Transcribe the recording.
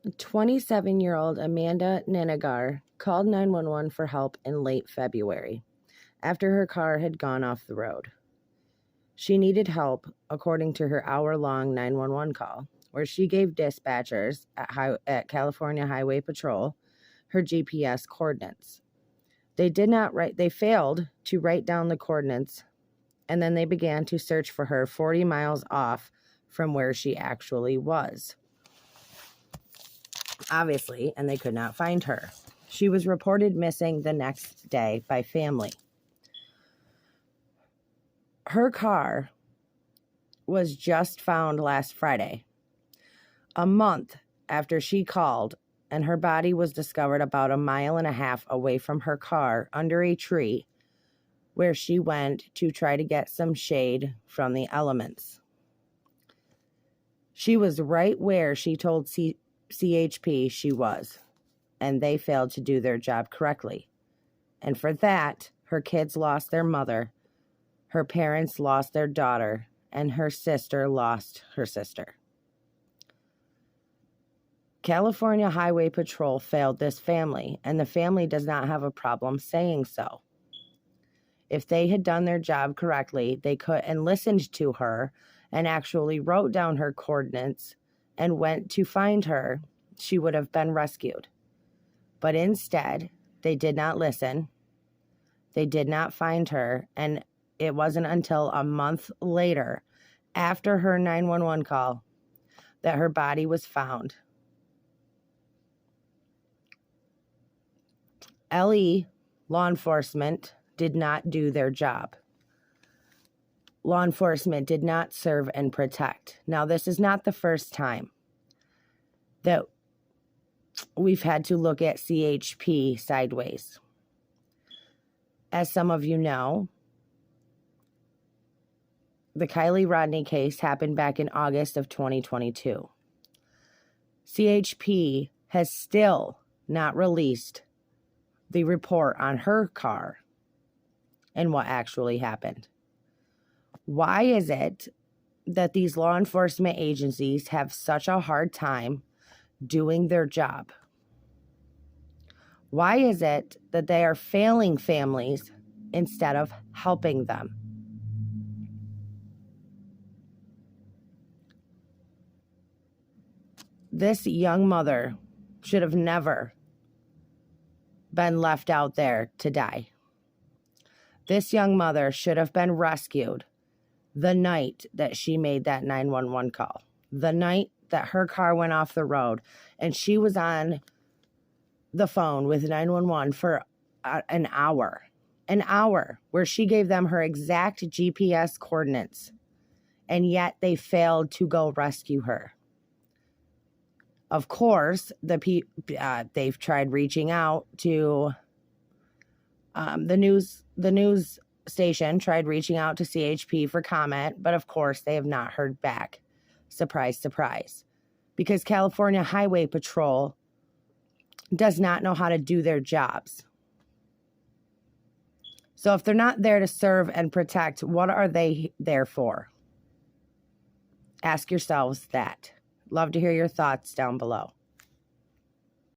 27-year-old Amanda Nenagar called 911 for help in late February after her car had gone off the road. She needed help, according to her hour-long 911 call, where she gave dispatchers at California Highway Patrol her GPS coordinates. They failed to write down the coordinates, and then they began to search for her 40 miles off from where she actually was. Obviously, and they could not find her. She was reported missing the next day by family. Her car was just found last Friday, a month after she called, and her body was discovered about 1.5 miles away from her car under a tree where she went to try to get some shade from the elements. She was right where she told CHP she was, and they failed to do their job correctly. And for that, her kids lost their mother, her parents lost their daughter, and her sister lost her sister. California Highway Patrol failed this family, and the family does not have a problem saying so. If they had done their job correctly, they could and listened to her and actually wrote down her coordinates and went to find her, she would have been rescued. But instead, they did not listen. They did not find her, and it wasn't until a month later, after her 911 call, that her body was found. LE, law enforcement, did not do their job. Law enforcement did not serve and protect. Now, this is not the first time that we've had to look at CHP sideways. As some of you know, the Kylie Rodney case happened back in August of 2022. CHP has still not released the report on her car and what actually happened. Why is it that these law enforcement agencies have such a hard time doing their job? Why is it that they are failing families instead of helping them? This young mother should have never been left out there to die. This young mother should have been rescued the night that she made that 911 call. The night that her car went off the road and she was on the phone with 911 for an hour where she gave them her exact GPS coordinates, and yet they failed to go rescue her. Of course, they've tried reaching out to the news station, tried reaching out to CHP for comment, but of course they have not heard back. Surprise, surprise. Because California Highway Patrol does not know how to do their jobs. So if they're not there to serve and protect, what are they there for? Ask yourselves that. Love to hear your thoughts down below.